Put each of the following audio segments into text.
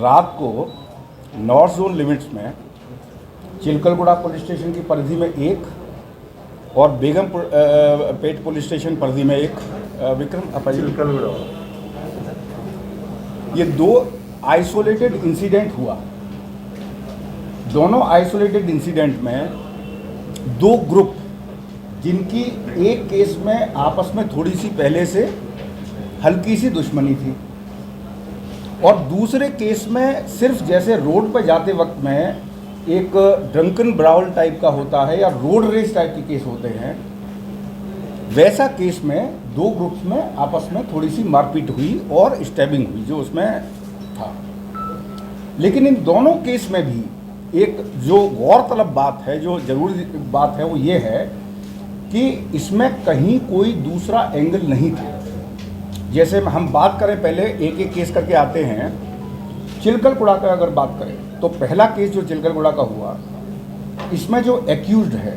रात को north zone limits में चिलकलगुड़ा पुलिस स्टेशन की परिधि में एक और बेगम पेट पुलिस स्टेशन परिधि में एक चिलकलगुड़ा ये दो आइसोलेटेड इंसिडेंट हुआ। दोनों आइसोलेटेड इंसिडेंट में दो ग्रुप जिनकी एक केस में आपस में थोड़ी सी पहले से हल्की सी दुश्मनी थी और दूसरे केस में सिर्फ जैसे रोड पर जाते वक्त में एक ड्रंकन ब्राउल टाइप का होता है या रोड रेस टाइप के केस होते हैं, वैसा केस में दो ग्रुप्स में आपस में थोड़ी सी मारपीट हुई और स्टैबिंग हुई जो उसमें था। लेकिन इन दोनों केस में भी एक जो गौरतलब बात है, जो जरूरी बात है, वो ये है कि इसमें कहीं कोई दूसरा एंगल नहीं था। जैसे हम बात करें, पहले एक एक केस करके आते हैं। चिलकलगुड़ा का अगर बात करें तो पहला केस जो चिलकलगुड़ा का हुआ, इसमें जो एक्यूज्ड है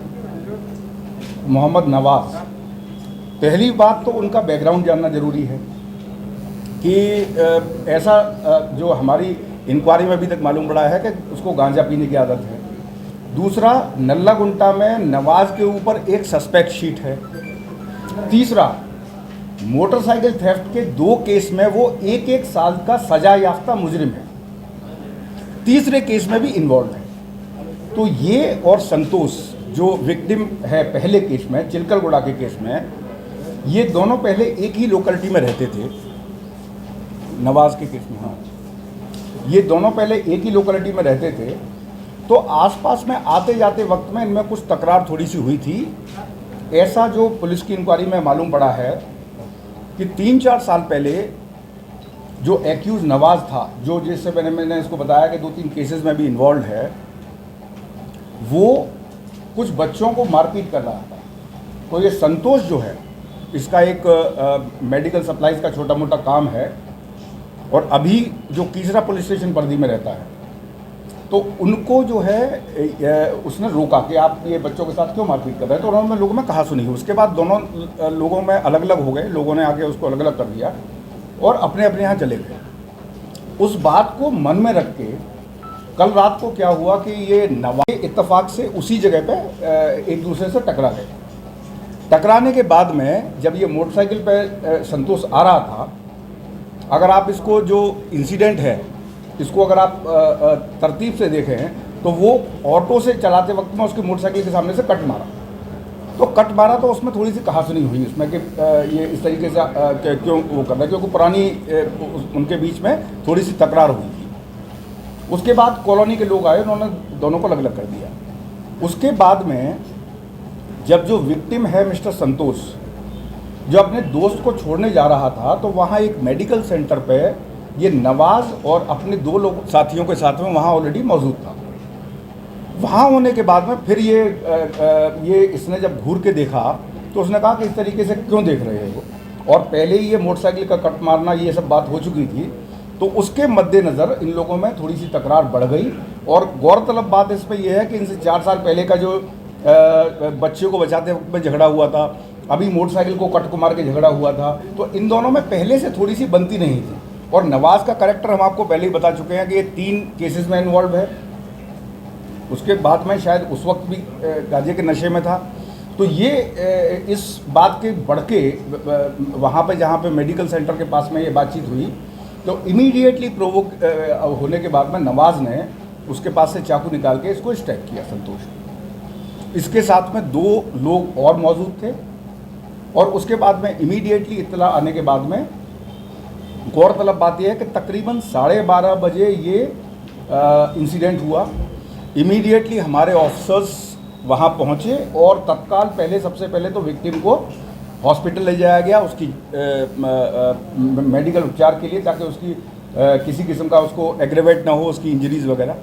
मोहम्मद नवाज, पहली बात तो उनका बैकग्राउंड जानना जरूरी है कि ऐसा जो हमारी इंक्वायरी में अभी तक मालूम पड़ा है कि उसको गांजा पीने की आदत है। दूसरा, नल्ला गुंटा में नवाज के ऊपर एक सस्पेक्ट शीट है। तीसरा, मोटरसाइकिल थेफ्ट के दो केस में वो एक एक साल का सजा याफ्ता मुजरिम है, तीसरे केस में भी इन्वॉल्व है। तो ये और संतोष जो विक्टिम है पहले केस में, चिलकलगुड़ा के केस में, ये दोनों पहले एक ही लोकेलिटी में रहते थे। नवाज के केस में, हाँ, ये दोनों पहले एक ही लोकेलिटी में रहते थे। तो आसपास में आते जाते वक्त में इनमें कुछ तकरार थोड़ी सी हुई थी। ऐसा जो पुलिस की इंक्वायरी में मालूम पड़ा है कि 3-4 साल पहले जो एक्यूज नवाज था, जो जिससे मैंने इसको बताया कि 2-3 केसेस में भी इन्वॉल्व है, वो कुछ बच्चों को मारपीट कर रहा था। तो ये संतोष जो है, इसका एक मेडिकल सप्लाईज का छोटा मोटा काम है और अभी जो कीसरा पुलिस स्टेशन परिधि में रहता है, तो उनको जो है उसने रोका कि आप ये बच्चों के साथ क्यों मारपीट कर रहे हैं। तो उन्होंने लोगों में कहा सुनी। उसके बाद दोनों लोगों में अलग अलग हो गए, लोगों ने आके उसको अलग अलग कर दिया और अपने अपने यहाँ चले गए। उस बात को मन में रख के कल रात को क्या हुआ कि ये नवाज इत्तेफाक से उसी जगह पे एक दूसरे से टकरा गए। टकराने के बाद में जब ये मोटरसाइकिल पे संतोष आ रहा था, अगर आप इसको जो इंसिडेंट है इसको अगर आप तरतीब से देखें तो वो ऑटो से चलाते वक्त में उसकी मोटरसाइकिल के सामने से कट मारा। तो कट मारा तो उसमें थोड़ी सी कहासुनी हुई उसमें कि ये इस तरीके से क्यों वो कर रहा है, क्योंकि पुरानी उनके बीच में थोड़ी सी तकरार हुई थी। उसके बाद कॉलोनी के लोग आए, उन्होंने दोनों को अलग अलग कर दिया। उसके बाद में जब जो विक्टिम है मिस्टर संतोष, जो अपने दोस्त को छोड़ने जा रहा था, तो वहाँ एक मेडिकल सेंटर पे ये नवाज और अपने दो लोग साथियों के साथ में वहाँ ऑलरेडी मौजूद था। वहाँ होने के बाद में फिर ये इसने जब घूर के देखा तो उसने कहा कि इस तरीके से क्यों देख रहे हो, और पहले ही ये मोटरसाइकिल का कट मारना ये सब बात हो चुकी थी। तो उसके मद्देनज़र इन लोगों में थोड़ी सी तकरार बढ़ गई। और गौरतलब बात इस पर यह है कि इनसे 4 साल पहले का जो बच्चे को बचाते वक्त में झगड़ा हुआ था, अभी मोटरसाइकिल को कट को मार के झगड़ा हुआ था, तो इन दोनों में पहले से थोड़ी सी बनती नहीं थी। और नवाज का कैरेक्टर हम आपको पहले ही बता चुके हैं कि ये 3 केसेस में इन्वॉल्व है। उसके बाद में शायद उस वक्त भी गांजे के नशे में था। तो ये इस बात के बढ़ के वहाँ पे जहाँ पे मेडिकल सेंटर के पास में ये बातचीत हुई, तो इमीडिएटली प्रोवोक होने के बाद में नवाज ने उसके पास से चाकू निकाल के इसको स्टैक किया संतोष। इसके साथ में 2 लोग और मौजूद थे। और उसके बाद में इमीडिएटली इत्तला आने के बाद में गौरतलब बात यह है कि तकरीबन 12:30 बजे ये इंसिडेंट हुआ। इमीडिएटली हमारे ऑफिसर्स वहाँ पहुँचे और तत्काल सबसे पहले तो विक्टिम को हॉस्पिटल ले जाया गया उसकी मेडिकल उपचार के लिए, ताकि उसकी किसी किस्म का उसको एग्रेवेट ना हो, उसकी इंजरीज वगैरह।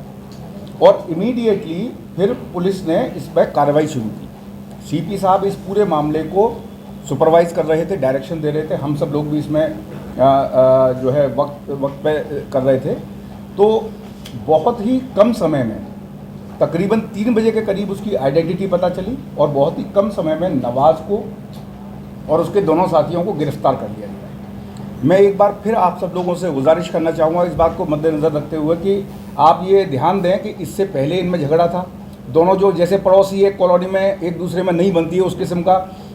और इमीडिएटली फिर पुलिस ने इस पर कार्रवाई शुरू की। सीपी साहब इस पूरे मामले को सुपरवाइज कर रहे थे, डायरेक्शन दे रहे थे। हम सब लोग भी इसमें जो है वक्त पे कर रहे थे। तो बहुत ही कम समय में, तकरीबन 3 बजे के करीब उसकी आइडेंटिटी पता चली और बहुत ही कम समय में नवाज को और उसके दोनों साथियों को गिरफ्तार कर लिया गया। मैं एक बार फिर आप सब लोगों से गुजारिश करना चाहूँगा इस बात को मद्देनज़र रखते हुए कि आप ये ध्यान दें कि इससे पहले इनमें झगड़ा था। दोनों जो जैसे पड़ोसी एक कॉलोनी में एक दूसरे में नहीं बनती है उस किस्म का,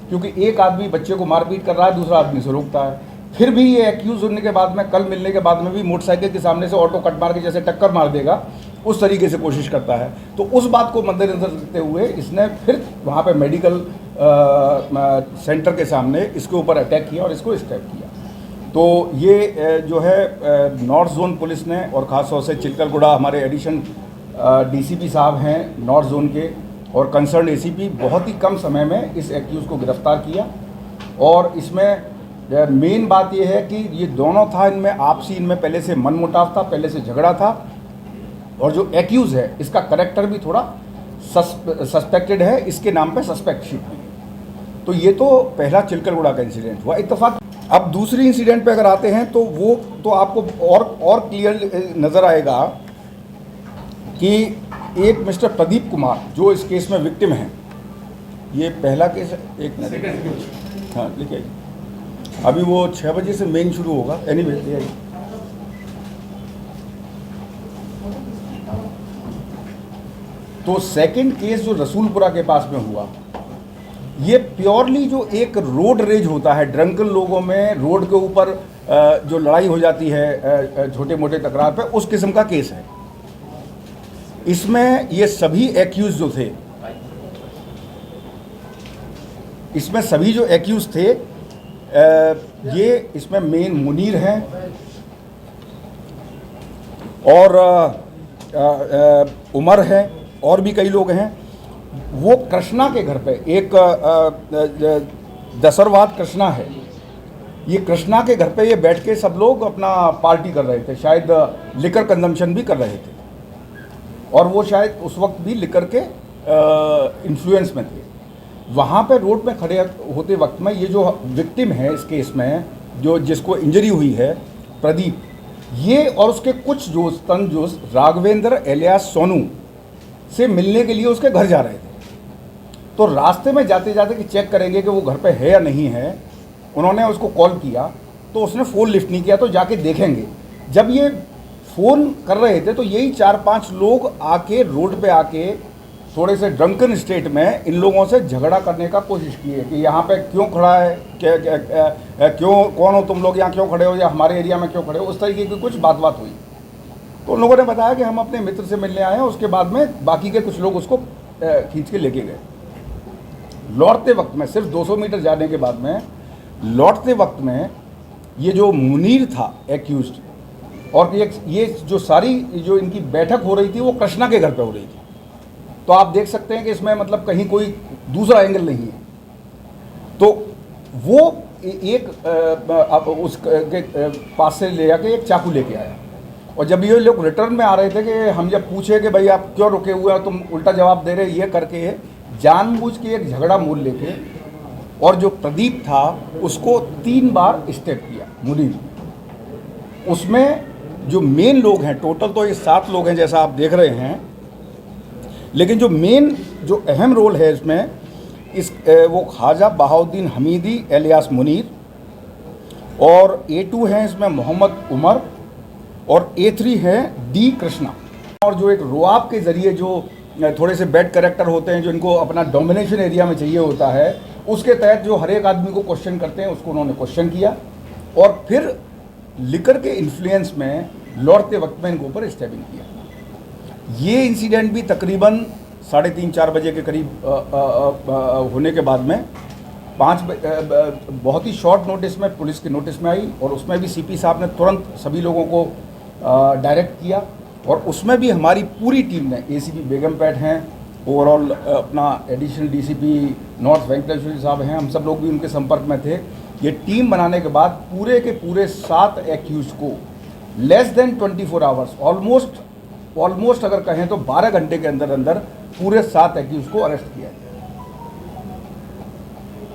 क्योंकि एक आदमी बच्चे को मारपीट कर रहा है, दूसरा आदमी से रोकता है। फिर भी ये एक्यूज़ होने के बाद में, कल मिलने के बाद में भी मोटरसाइकिल के सामने से ऑटो कट मार के जैसे टक्कर मार देगा उस तरीके से कोशिश करता है। तो उस बात को मद्देनज़र रखते हुए इसने फिर वहाँ पे मेडिकल सेंटर के सामने इसके ऊपर अटैक किया और इसको स्टैब किया। तो ये जो है नॉर्थ जोन पुलिस ने, और ख़ास तौर से चिलकलगुड़ा हमारे एडिशन डीसीपी साहब हैं नॉर्थ जोन के, और कंसर्न एसीपी, बहुत ही कम समय में इस एक्यूज़ को गिरफ्तार किया। और इसमें मेन बात यह है कि ये दोनों था, इनमें आपसी इनमें पहले से मनमुटाव था, पहले से झगड़ा था, और जो एक्यूज़ है इसका करेक्टर भी थोड़ा सस्पेक्टेड है, इसके नाम पे सस्पेक्ट शीट है। तो ये तो पहला चिलकलगुड़ा का इंसिडेंट हुआ इत्तेफाक। अब दूसरी इंसिडेंट पे अगर आते हैं तो वो तो आपको और क्लियर नज़र आएगा कि एक मिस्टर प्रदीप कुमार जो इस केस में विक्टिम हैं, ये पहला केस है, एक मिनट, हाँ लिखिए, अभी वो 6 बजे से मेन शुरू होगा, एनीवे ले आइए। तो सेकंड केस जो रसूलपुरा के पास में हुआ, ये प्योरली जो एक रोड रेज होता है, ड्रंकन लोगों में रोड के ऊपर जो लड़ाई हो जाती है छोटे मोटे तकरार पे, उस किस्म का केस है। इसमें ये सभी एक्यूज जो थे, इसमें सभी जो एक्यूज थे, ये इसमें मेन मुनीर हैं और उमर है और भी कई लोग हैं। वो कृष्णा के घर पे, एक दसरवाद कृष्णा है, ये कृष्णा के घर पे ये बैठ के सब लोग अपना पार्टी कर रहे थे, शायद लिकर कंजम्पशन भी कर रहे थे, और वो शायद उस वक्त भी लिकर के इन्फ्लुएंस में थे। वहाँ पे रोड में खड़े होते वक्त में ये जो विक्टिम है इस केस में, जो जिसको इंजरी हुई है प्रदीप, ये और उसके कुछ दोस्त तंजोस्त राघवेंद्र एलियास सोनू से मिलने के लिए उसके घर जा रहे थे। तो रास्ते में जाते जाते कि चेक करेंगे कि वो घर पे है या नहीं है, उन्होंने उसको कॉल किया तो उसने फ़ोन लिफ्ट नहीं किया, तो जाके देखेंगे। जब ये फ़ोन कर रहे थे तो यही 4-5 लोग आके रोड पे आके थोड़े से ड्रंकन स्टेट में इन लोगों से झगड़ा करने का कोशिश की है कि यहाँ पे क्यों खड़ा है, क्यों, कौन हो तुम लोग, यहाँ क्यों खड़े हो, या हमारे एरिया में क्यों खड़े हो, उस तरीके की कुछ बात हुई। तो उन लोगों ने बताया कि हम अपने मित्र से मिलने आए हैं। उसके बाद में बाकी के कुछ लोग उसको खींच के लेके गए। लौटते वक्त में, सिर्फ 200 मीटर जाने के बाद में, लौटते वक्त में ये जो मुनीर था एक्यूज्ड, और ये जो सारी जो इनकी बैठक हो रही थी वो कृष्णा के घर पे हो रही थी। तो आप देख सकते हैं कि इसमें मतलब कहीं कोई दूसरा एंगल नहीं है। तो वो एक उसके पास से ले जाके एक चाकू लेके आया, और जब ये लोग रिटर्न में आ रहे थे कि हम जब पूछे कि भाई आप क्यों रुके हुए हो, तुम उल्टा जवाब दे रहे, ये करके जानबूझ के एक झगड़ा मोल लेके, और जो प्रदीप था उसको 3 बार स्टेप किया मुनीर। उसमें जो मेन लोग हैं, टोटल तो ये 7 लोग हैं जैसा आप देख रहे हैं, लेकिन जो मेन जो अहम रोल है इसमें वो ख्वाजा बहाउद्दीन हमीदी एलियास मुनीर, और A2 हैं इसमें मोहम्मद उमर, और A3 है डी कृष्णा। और जो एक रुआब के ज़रिए जो थोड़े से बैड कैरेक्टर होते हैं, जो इनको अपना डोमिनेशन एरिया में चाहिए होता है, उसके तहत जो हर एक आदमी को क्वेश्चन करते हैं उसको उन्होंने क्वेश्चन किया, और फिर लिकर के इन्फ्लुएंस में लौटते वक्त में इनको ऊपर स्टैबिंग किया। ये इंसिडेंट भी तकरीबन 3:30-4 बजे के करीब होने के बाद में 5 बहुत ही शॉर्ट नोटिस में पुलिस के नोटिस में आई, और उसमें भी सीपी साहब ने तुरंत सभी लोगों को डायरेक्ट किया, और उसमें भी हमारी पूरी टीम ने, एसीपी बेगमपेट हैं, ओवरऑल अपना एडिशनल डीसीपी नॉर्थ वेंकटेश्वर साहब हैं, हम सब लोग भी उनके संपर्क में थे। ये टीम बनाने के बाद पूरे के पूरे 7 एक्यूज को लेस देन 24 आवर्स, ऑलमोस्ट अगर कहें तो 12 घंटे के अंदर अंदर पूरे 7 एक्यूज को अरेस्ट किया गया।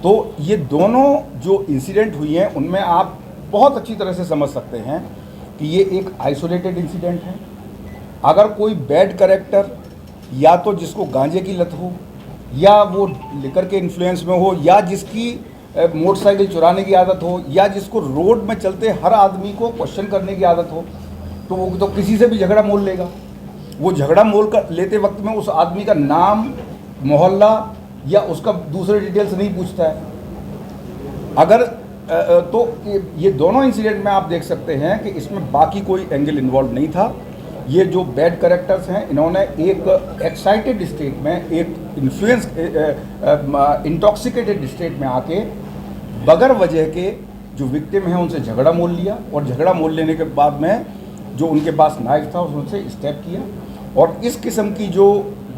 तो ये दोनों जो इंसिडेंट हुई हैं उनमें आप बहुत अच्छी तरह से समझ सकते हैं कि ये एक आइसोलेटेड इंसिडेंट है। अगर कोई बैड कैरेक्टर, या तो जिसको गांजे की लत हो, या वो लिकर के इन्फ्लुएंस में हो, या जिसकी मोटरसाइकिल चुराने की आदत हो, या जिसको रोड में चलते हर आदमी को क्वेश्चन करने की आदत हो, तो वो तो किसी से भी झगड़ा मोल लेगा। वो झगड़ा मोल कर लेते वक्त में उस आदमी का नाम, मोहल्ला या उसका दूसरे डिटेल्स नहीं पूछता है। अगर तो ये दोनों इंसिडेंट में आप देख सकते हैं कि इसमें बाकी कोई एंगल इन्वॉल्व नहीं था। ये जो बैड कैरेक्टर्स हैं, इन्होंने एक एक्साइटेड स्टेट में, एक इन्फ्लुएंस इंटॉक्सिकेटेड स्टेट में आके बगैर वजह के जो विक्टिम हैं उनसे झगड़ा मोल लिया, और झगड़ा मोल लेने के बाद में जो उनके पास नाइफ था उससे स्टेप किया। और इस किस्म की जो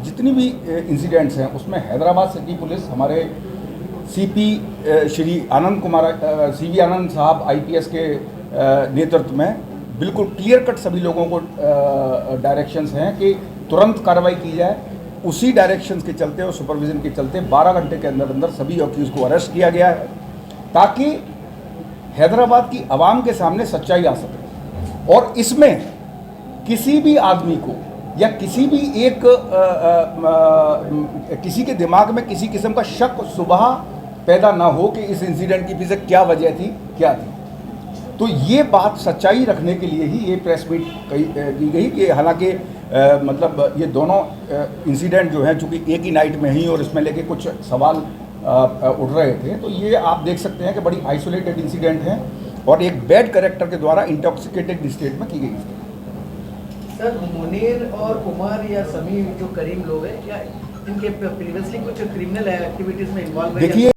जितनी भी इंसिडेंट्स हैं उसमें हैदराबाद सिटी पुलिस, हमारे सीपी श्री आनंद कुमार सीवी आनंद साहब आईपीएस के नेतृत्व में बिल्कुल क्लियर कट सभी लोगों को डायरेक्शंस हैं कि तुरंत कार्रवाई की जाए। उसी डायरेक्शंस के चलते और सुपरविजन के चलते 12 घंटे के अंदर अंदर सभी अक्यूज को अरेस्ट किया गया है, ताकि हैदराबाद की आवाम के सामने सच्चाई आ सके। और इसमें किसी भी आदमी को या किसी भी एक किसी के दिमाग में किसी किस्म का शक सुबह पैदा ना हो कि इस इंसिडेंट की पीछे क्या वजह थी, क्या थी। तो ये बात सच्चाई रखने के लिए ही ये प्रेस मीट की गई कि हालांकि मतलब ये दोनों इंसिडेंट जो हैं चूँकि एक ही नाइट में ही और इसमें लेके कुछ सवाल उठ रहे थे, तो ये आप देख सकते हैं कि बड़ी आइसोलेटेड इंसिडेंट हैं और एक बैड कैरेक्टर के द्वारा इंटॉक्सिकेटेड स्टेट में की गई। सर, मुनीर और उमर या समी जो करीम लोग हैं, क्या इनके प्रीवियसली कुछ क्रिमिनल एक्टिविटीज में इन्वॉल्व है? देखिए